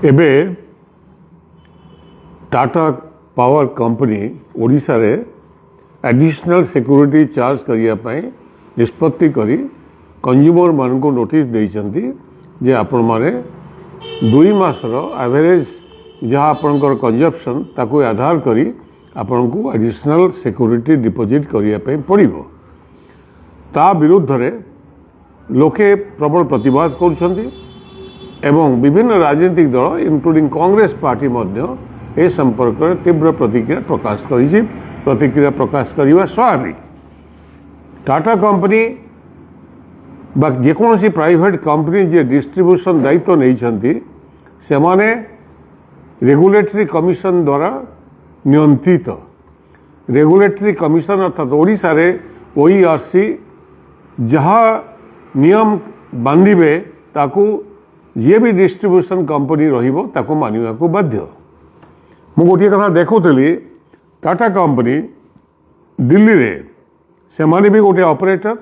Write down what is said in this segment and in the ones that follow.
एबे Tata power company Odisha रे additional security charge करने निष्पत्ति करी कंज्यूमर मान को नोटिस देइछंती जे आपण माने 2 मासर एवरेज जहाँ आपणकर कंजप्शन ताकू आधार करी आपण को एडिशनल सिक्योरिटी डिपोजिट करने पड़ो। ता विरुद्ध रे लोके प्रबल प्रतिवाद करुछंती एवं विभिन्न राजनीतिक दल इंक्लूडिंग कांग्रेस पार्टी मध्य ए संपर्क में तीव्र प्रतिक्रिया प्रकाश करी। प्रतिक्रिया प्रकाश करने स्वाभाविक। टाटा कंपनी बा जेकोसी प्राइवेट कंपनी जे डिस्ट्रीब्यूशन दायित्व नहीं से माने रेगुलेटरी कमिशन द्वारा नियंत्रित। रेगुलेटरी कमिशन अर्थात ओडिशा रे ओईआरसी जहाँ नियम बांधिबे ताकू जे भी डिस्ट्रीब्यूशन कंपनी रहिबो ताकू मानिबा को बाध्य। मु गोटे कथा देखुली टाटा कंपनी दिल्ली रे से माने भी गोटे ऑपरेटर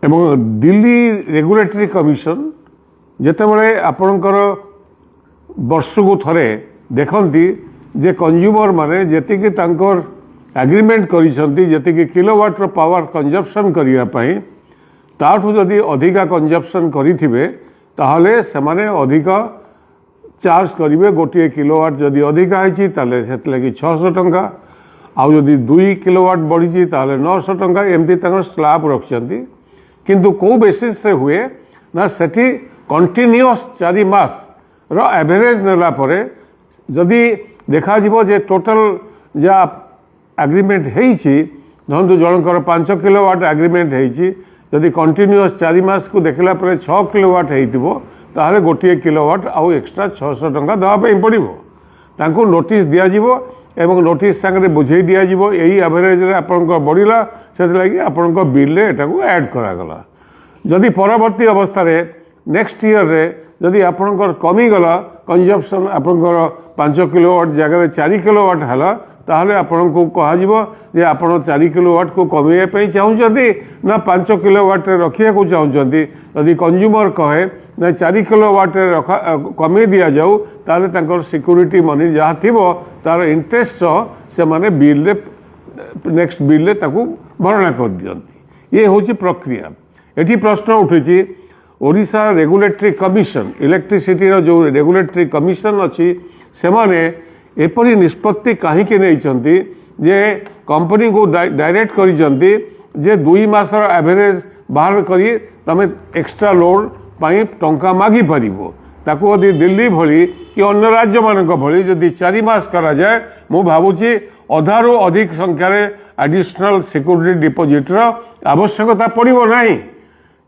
एवं दिल्ली रेगुलेटरी कमिशन जेतेबेले आपणकर वर्ष को थरे देखती जे कंज्यूमर माने जेतिकी तांकर एग्रीमेंट करिसंती जेतिकी किलोवाट पावर कंजप्शन करिया पई ताठू जदि अधिका कंजप्शन करिथिबे ताहले सेमाने अधिका चार्ज करेंगे। गोटे किलोवाट जदि अधिका है ताले सेत लगी 600 टंका आउ जदि 2 किलोवाट बढ़ी ताले 900 टंका एमती स्लैब रखिंट। किंतु कौ बेसिस से हुए ना सेठी कंटिन्यूअस 4 मास रो एवरेज नेला परे जदि देखा जिवो जे टोटल जा एग्रीमेंट हेइछि धरतु जनकर 5 किलोवाट एग्रीमेंट हेइछि जदि कंटिन्यूअस 4 मास को देखला परे 6 किलोवाट हेइतिबो ताहले गोटे किलोवाट आउ एक्स्ट्रा 600 टंका देवाई पड़ो। तांको नोटिस दिया जिवो एवं नोटिस सांगे बुझे दिया जिवो एई एवरेज रे आपनकर बढ़िला सेति लागि आपनकर बिल रे एटाको ऐड करागला। जदि परवर्ती अवस्था रे नेक्स्ट ईयर रे जदि आपनकर कमी गला कंजप्शन आपनकर 5 किलोवाट जगह 4 किलोवाट हला ताहले आपन को कहा जिवो जे आपन 4 किलोवाट को कमे पे चाहउछंती ना 5 किलोवाट रे रखिया को चाहउछंती। यदि कंज्यूमर कहे ना 4 किलोवाट रे रखा कमे दिया जाऊ ताहले तांकर सिक्योरिटी मनी जहाँ थिबो तार इंटरेस्ट से माने बिल रे नेक्स्ट बिल रे ताकू भरणा कर दियंती। ये होची प्रक्रिया। एठी प्रश्न उठिछि ओडिशा रेगुलेटरी कमिशन इलेक्ट्रिसिटी रो जो रेगुलेटरी कमिशन अछि से माने एपरी निष्पत्ति कहीं नहीं जे कंपनी को डायरेक्ट करिसंती जे 2 मासर एवरेज बाहर करी तमे एक्स्ट्रा लोड पाई टंका मागी पारिबो। ताकू यदि दिल्ली भली कि अन्य राज्य मानक भली जदि 4 मास करा जाए मु भावुची अधारू अधिक संख्यार एडिशनल सिक्योरिटी डिपोजिट रो आवश्यकता पड़िबो नाही।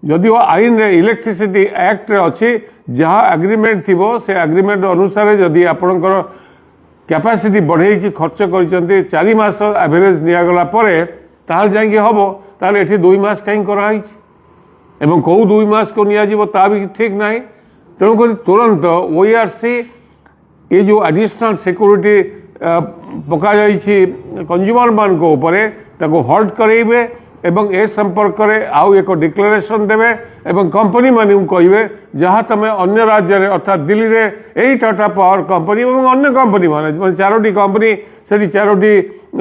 जदिओ आईन रे इलेक्ट्रिसिटी एक्ट रे अछि जहाँ एग्रीमेंट थिबो से एग्रीमेंट अनुसार जदि आपणकर कैपेसिटी बढ़े कि खर्च कर 4 मास एवरेज निगला ताल जाइए हम ताले एठी 2 मास कहीं कराई एवं कौ 2 मास को नियाजिबो ता भी ठीक ना। तेणुक तुरंत ओईआरसी ये जो एडिशनल सिक्योरिटी पका जाइछि कंज्यूमर मान को ऊपर ताको हल्ट करेबे एवं ए संपर्क में आउ एक डिक्लेरेशन देवे एवं कंपनी मानी कहे जहाँ तुम अन्य राज्य रे अर्थात दिल्ली रे यही टाटा पावर कंपनी और अन्य कंपनी माने 4टी कंपनी से 4टी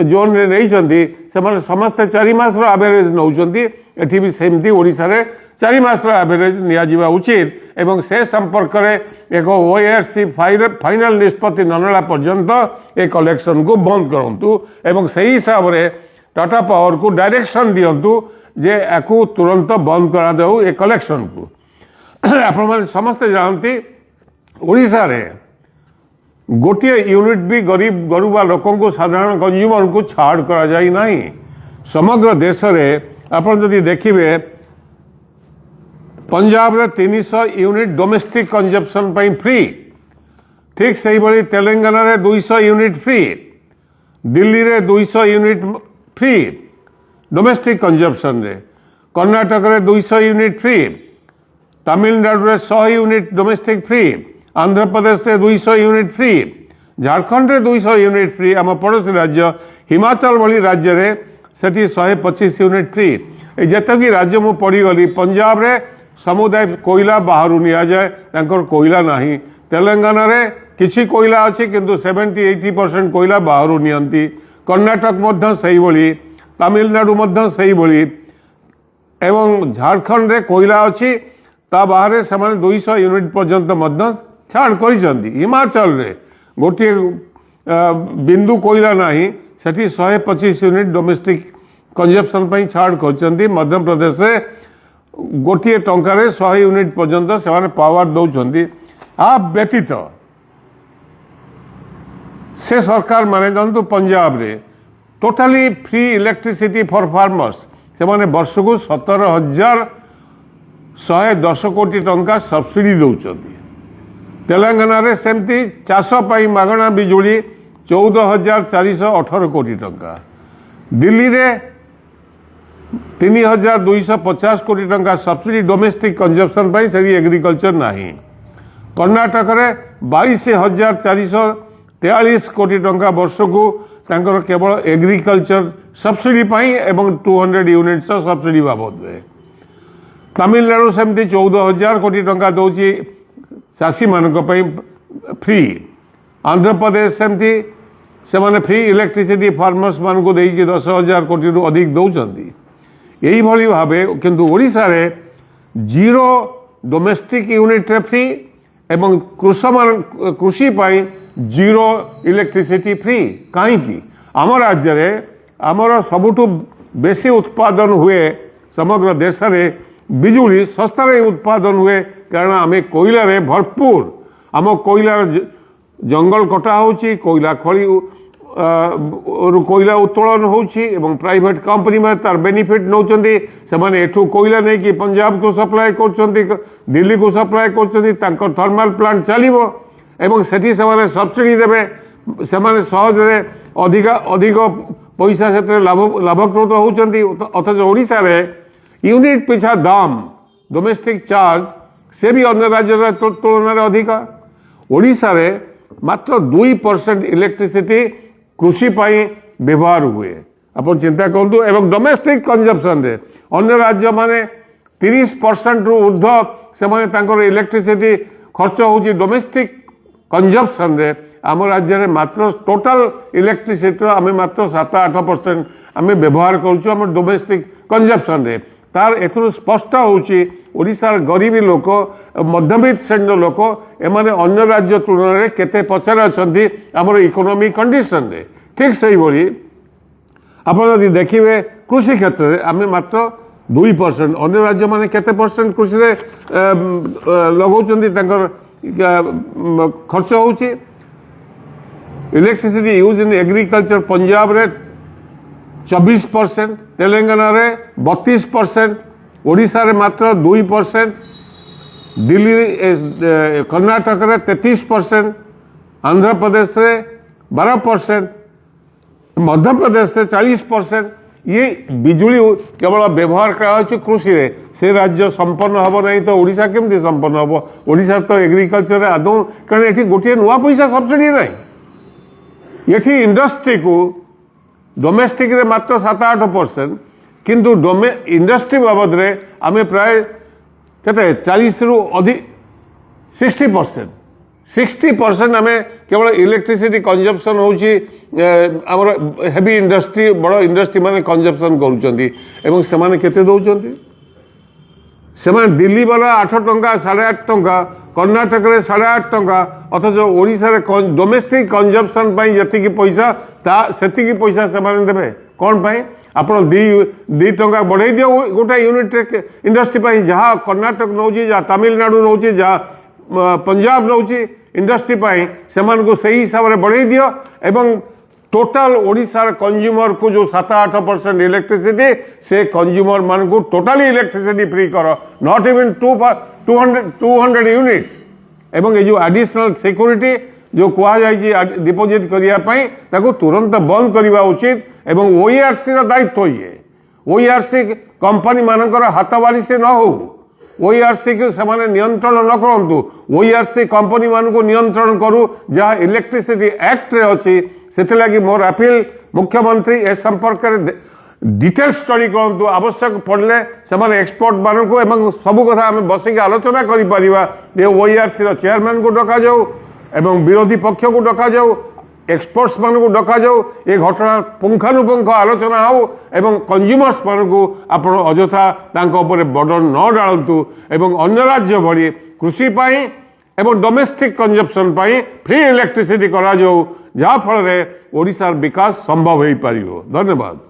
जोन रे नहीं से समस्त 4 मास एवरेज नौकरी एठी भी सेमती ओडिशा रे 4 मास एवरेज निया उचित एवं से संपर्क में एक ओईआरसी फाइनल निष्पत्ति न नेला पर्यंत ए कलेक्शन को बंद करंतु एवं सही हिसाब से टाटा पावर को डायरेक्शन दिंतु जे याकू तुरंत बंद करा दो ए कलेक्शन को। आपण समस्ते जानती ओडिशा रे गोटे यूनिट भी गरीब गरुबा लोकों को साधारण कंज्यूमर को छाड़ करा जाई नहीं। समग्र देश रे आपण जदि देखिबे पंजाब रे 300 यूनिट डोमेस्टिक कंजप्शन पई फ्री। ठीक सही भली तेलंगाना रे 200 यूनिट फ्री। दिल्ली रे 200 यूनिट फ्री डोमेस्टिक कंजप्शन रे। कर्नाटक रे 200 यूनिट फ्री। तमिलनाडु रे 100 unit domestic free. Andhra Pradesh से 200 यूनिट फ्री। झारखंड रे 200 यूनिट फ्री। आम पड़ोसी राज्य हिमाचल भली राज्य रे सेठी 125 यूनिट फ्री। जेतकी राज्य मु पड़ी गली पंजाब रे समुदाय कोयला बाहर नि जाए कोयला नहीं तेलंगाना रे किछि कोयला अच्छी किंतु 70-80% कोयला बाहर नियंती कर्णाटक मध्य सही भली तमिलनाडु मध्य सही भली एवं झारखंड रे कोयला अच्छी ता बाहर से 200 यूनिट पर्यंत मध्य छाड़ करिसंती हिमाचल रे गोटे बिंदु कोयला नाही सेठी 125 यूनिट डोमेस्टिक कंजप्शन पई छाड़ करचंती मध्य प्रदेश रे गोटे टंकार 100 यूनिट पर्यंत से पावर दौरान आ व्यतीत से सरकार माने जानतु पंजाब रे totally free electricity for farmers से माने वर्ष को 17,110 कोटी टंका सब्सिडी दौरान तेलंगाना रे सेमती चाष पाई मागणा बिजुली 14,418 कोटी टंका दिल्ली रे 3,250 कोटी टंका सब्सिडी डोमेस्टिक कंजप्शन पाई से एग्रीकल्चर नहीं कर्णाटक रे 22,443 कोटी टंका वर्ष को तांकर केवल एग्रीकल्चर सब्सिडी पाई एवं 200 यूनिट्स सब्सिडी बाबद रे तमिलनाडु सेमती 14,000 कोटी टंका दौची चाषी मानक पई फ्री आंध्र प्रदेश सेमती से माने फ्री इलेक्ट्रिसिटी फार्मर्स मान को देकी 10,000 कोटी रु अधिक दौचंती यही भली भावे किंतु ओडिशा रे जीरो डोमेस्टिक यूनिट रे फ्री एवं कृषि पाई जीरो इलेक्ट्रिसिटी फ्री कहीं आम राज्य रे आमर सबुठु बेसी उत्पादन हुए समग्र देश रे बिजुली सस्तार उत्पादन हुए कारण आम कोयला रे भरपूर आम कोयलार जंगल कटा होची कोयला खड़ी कोयला उत्तोलन होची एवं प्राइवेट कंपनी में तार बेनिफिट नौचंदी से माने एठू कोयला नहीं कि पंजाब को सप्लाई करचंदी दिल्ली को सप्लाई करचंदी तांकर थर्मल प्लांट चलिबो एवं सेठी से माने सब्सिडी देबे से माने सहज रे अधिक पैसा से लाभकृत होचंदी अथच ओडिशा रे यूनिट पिछा दाम डोमेस्टिक चार्ज से भी अन्य राज्य तुलन में अधिक ओडिशा रे मात्र 2% इलेक्ट्रिसिटी कृषि पाई व्यवहार हुए अपन चिंता करूँ एवं डोमेस्टिक कंजप्शन रे अन्य राज्य माने 30% रु ऊर्ध्व से माने तांकर इलेक्ट्रिसिटी खर्च होची डोमेस्टिक कंजप्शन रे आम राज्य रे मात्र टोटल इलेक्ट्रिसिटी आम मात्र 7-8% आम व्यवहार करूँ आम डोमेस्टिक कंजप्शन रे तार एथुरु स्पष्ट होची ओडिशार गरीबी लोक मध्यवित्त श्रेणी लोक एमाने अन्य राज्य तुलन में केते पछारे अछंती हमर इकोनॉमिक कंडीशन रे ठीक सही भली आपण यदि देखिबे कृषि क्षेत्र रे आमे मात्र 2% अन्य राज्य माने केते परसेंट कृषि रे लगौचंती तांकर खर्च होची electricity use in agriculture Punjab रे 24% तेलंगाना रे 32% ओडिशा रे मात्र 2% दिल्ली कर्नाटक रे 33% आंध्र प्रदेश रे 12% मध्य प्रदेश रे 40% ये बिजुली केवल व्यवहार करा कृषि रे से राज्य संपन्न हम नहीं तो ओडिशा केमती संपन्न हम ओडिशा तो एग्रीकल्चर आदौ कारण ये गोटे नुआ पैसा सब्सिडी नहीं ये इंडस्ट्री को डोमेस्टिक रे मात्र 7-8% किंतु इंडस्ट्री बाबद रे आमे प्राय केते 40 रु अधिक 60% आमे केवल इलेक्ट्रिसिटी कंजप्शन होची हमर हेवी इंडस्ट्री बड़ इंडस्ट्री माने कंजप्शन करूचंती एवं से माने केते दउचंती से माने दिल्ली वाला 8 टंका 8.5 टंका कर्नाटक रे 8.5 टंका अथच ओडिशा रे डोमेस्टिक कंजप्शन पई जति की पैसा ता सेति की पैसा से माने देबे कोन पई आपण 2 टंका बढ़ाई दियो गोटा यूनिट इंडस्ट्री पई जहाँ कर्नाटक नौची जहाँ तमिलनाडु नौची जहाँ पंजाब नौची इंडस्ट्री पई से मान को सही हिसाब रे बढ़ाई दियो एवं टोटल ओडिशा कंज्यूमर को जो 7-8% इलेक्ट्रिसिटी से कंज्यूमर मान को टोटली इलेक्ट्रिसिटी फ्री करो नॉट इवन 200 यूनिट्स एवं ये जो एडिशनल सिक्योरिटी जो कहुई डिपोजिट करने तुरंत बंद करने उचित एवं ओईआरसी दायित्व ये ओईआरसी कंपनी मानकर हाथबारी से न हो ओईआरसी के से नियंत्रण न करूँ ओईआरसी कंपनी मान को नियंत्रण करू जहाँ इलेक्ट्रिसिटी एक्ट रे अच्छी से लगी मोर अपील मुख्यमंत्री ए संपर्क डिटेल स्टडी करंतु आवश्यक पड़े से एक्सपर्ट मानक एवं सबू कथा आम बसिक आलोचना करें ओईआरसी चेयरमैन को डक जाऊ एवं विरोधी पक्ष को डक जाऊ एक्सपर्ट्स मान को डक जाऊ ये घटना पुंखानुपुंख आलोचना हो एवं कंज्यूमर्स मान को आप अजथा बर्डन न डालतु एवं अन्य राज्य भली कृषि पाई एवं डोमेस्टिक कंजप्शन पाई फ्री इलेक्ट्रिसिटी करा जाऊ जहाँ फल ओडिशार विकास संभव हो पार। धन्यवाद।